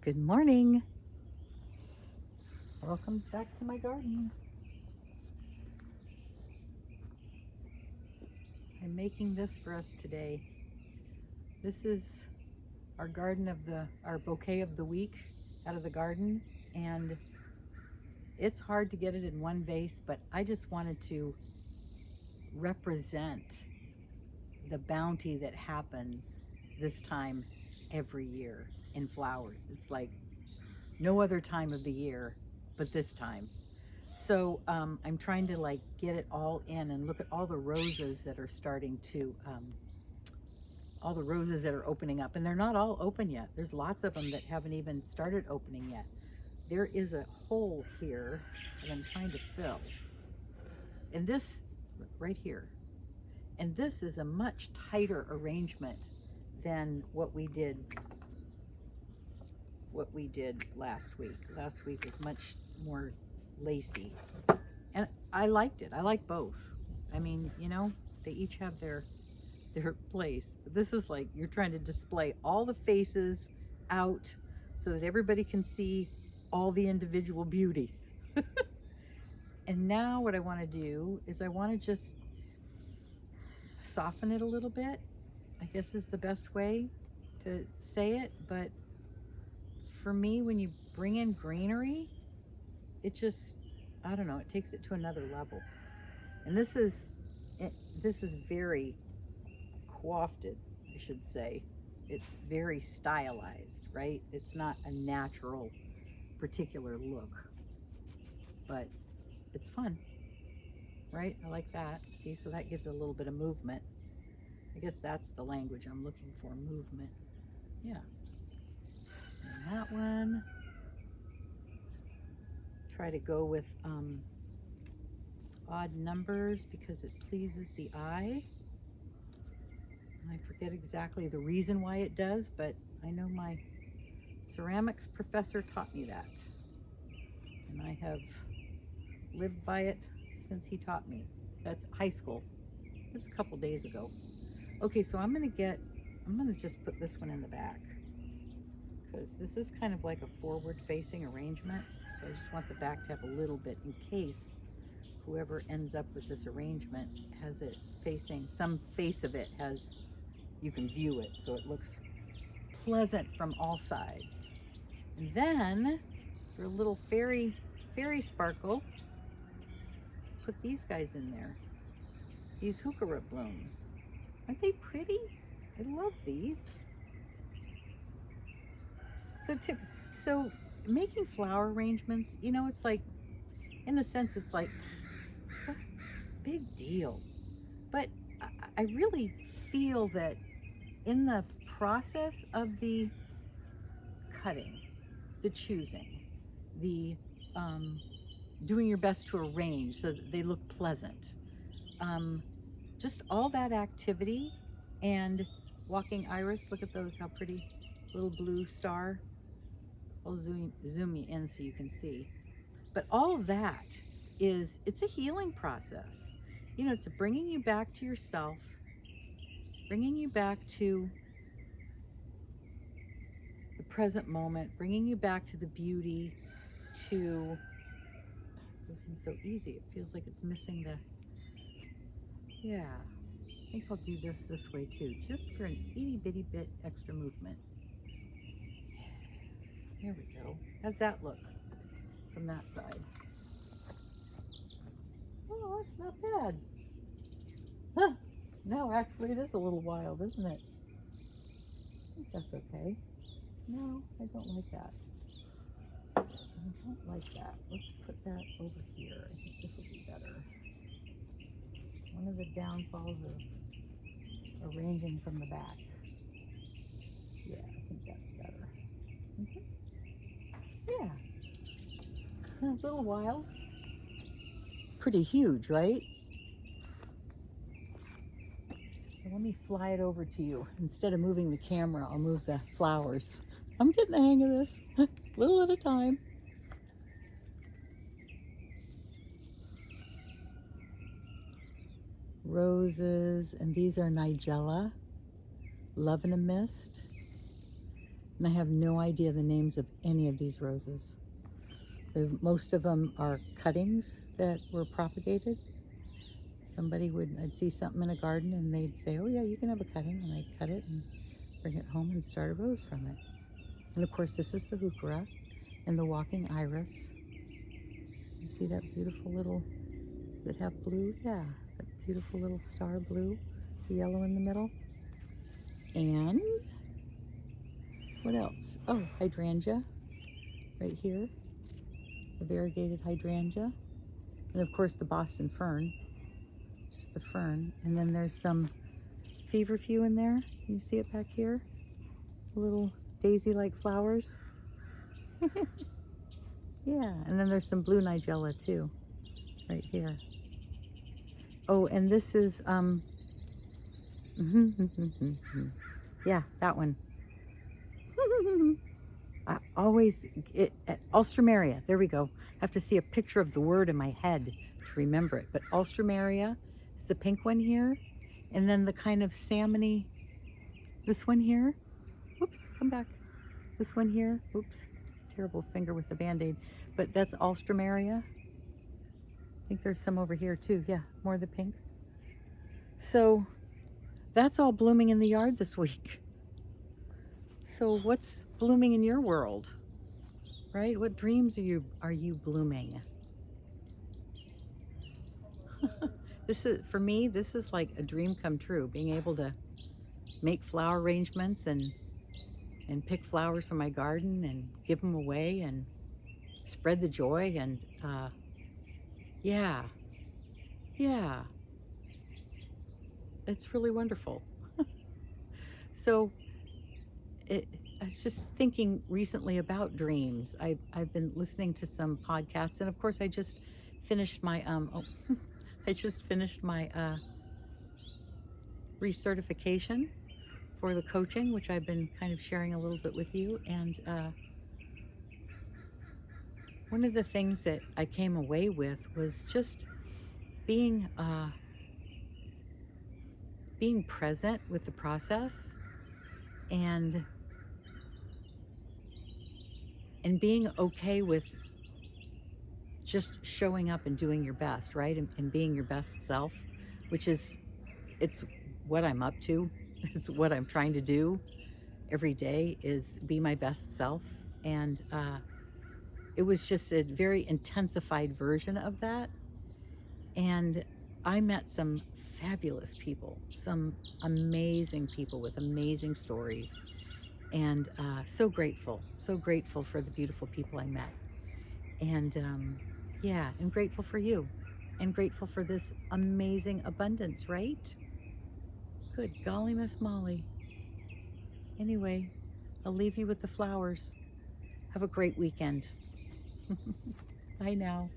Good morning. Welcome back to my garden. I'm making this for us today. This is our garden of our bouquet of the week out of the garden, and it's hard to get it in one vase, but I just wanted to represent the bounty that happens this time every year in flowers. It's like no other time of the year but this time. So I'm trying to get it all in, and look at all the roses that are starting to all the roses that are opening up, and they're not all open yet. There's lots of them that haven't even started opening yet. There is a hole here that I'm trying to fill, and this right here, and this is a much tighter arrangement than what we did last week. Last week was much more lacy, and I liked it. I like both. I mean, you know, they each have their place, but this is like you're trying to display all the faces out so that everybody can see all the individual beauty. And now what I want to do is I want to just soften it a little bit, I guess is the best way to say it. But for me, when you bring in greenery, it just, I don't know, it takes it to another level. And this is very coiffed, I should say. It's very stylized, right? It's not a natural particular look, but it's fun, right? I like that. See, so that gives it a little bit of movement. I guess that's the language I'm looking for, movement. Yeah. And that one, try to go with odd numbers because it pleases the eye. I forget exactly the reason why it does, but I know my ceramics professor taught me that, and I have lived by it since he taught me. That's high school. It's a couple days ago. Okay, so I'm gonna just put this one in the back because this is kind of like a forward facing arrangement. So I just want the back to have a little bit in case whoever ends up with this arrangement has it facing, some face of it has, you can view it so it looks pleasant from all sides. And then for a little fairy sparkle, put these guys in there. These heuchera blooms. Aren't they pretty? I love these. So making flower arrangements, you know, it's like, in a sense, it's like, what big deal. But I really feel that in the process of the cutting, the choosing, the doing your best to arrange so that they look pleasant, just all that activity, and walking iris, look at those, how pretty, little blue star. I'll zoom you in so you can see. But all of that it's a healing process. You know, it's bringing you back to yourself, bringing you back to the present moment, bringing you back to the beauty, to, it isn't so easy. It feels like it's missing the, yeah. I think I'll do this way too, just for an itty bitty bit extra movement. There we go. How's that look from that side? Oh, that's not bad. Huh. No, actually it is a little wild, isn't it? I think that's okay. No, I don't like that. I don't like that. Let's put that over here. I think this will be better. One of the downfalls of arranging from the back. Yeah, I think that's better. Yeah. A little wild. Pretty huge, right? So let me fly it over to you. Instead of moving the camera, I'll move the flowers. I'm getting the hang of this, a little at a time. Roses, and these are Nigella, Love in a Mist. And I have no idea the names of any of these roses. Most of them are cuttings that were propagated. I'd see something in a garden and they'd say, oh yeah, you can have a cutting. And I'd cut it and bring it home and start a rose from it. And of course, this is the heuchera and the walking iris. You see that beautiful little, does it have blue? Yeah, that beautiful little star blue, the yellow in the middle. And what else? Oh, hydrangea right here, the variegated hydrangea. And of course the Boston fern, just the fern. And then there's some feverfew in there. Can you see it back here? Little daisy-like flowers. Yeah, and then there's some blue nigella too, right here. Oh, and this is, yeah, that one. I always, Alstroemeria, there we go. I have to see a picture of the word in my head to remember it. But Alstroemeria is the pink one here. And then the kind of salmony, this one here. Whoops, come back. This one here, oops, terrible finger with the Band-Aid. But that's Alstroemeria. I think there's some over here too. Yeah, more of the pink. So that's all blooming in the yard this week. So what's blooming in your world, right? What dreams are you blooming? This is, for me, this is like a dream come true, being able to make flower arrangements and pick flowers from my garden and give them away and spread the joy. And yeah, it's really wonderful. So I was just thinking recently about dreams. I've been listening to some podcasts, and of course I just finished my recertification for the coaching, which I've been kind of sharing a little bit with you. And one of the things that I came away with was just being present with the process and being okay with just showing up and doing your best, right? And being your best self, which is, it's what I'm up to. It's what I'm trying to do every day, is be my best self. And it was just a very intensified version of that. And I met some fabulous people, some amazing people with amazing stories. And so grateful for the beautiful people I met. And yeah, and grateful for you, and grateful for this amazing abundance, right? Good golly, Miss Molly. Anyway, I'll leave you with the flowers. Have a great weekend. Bye now.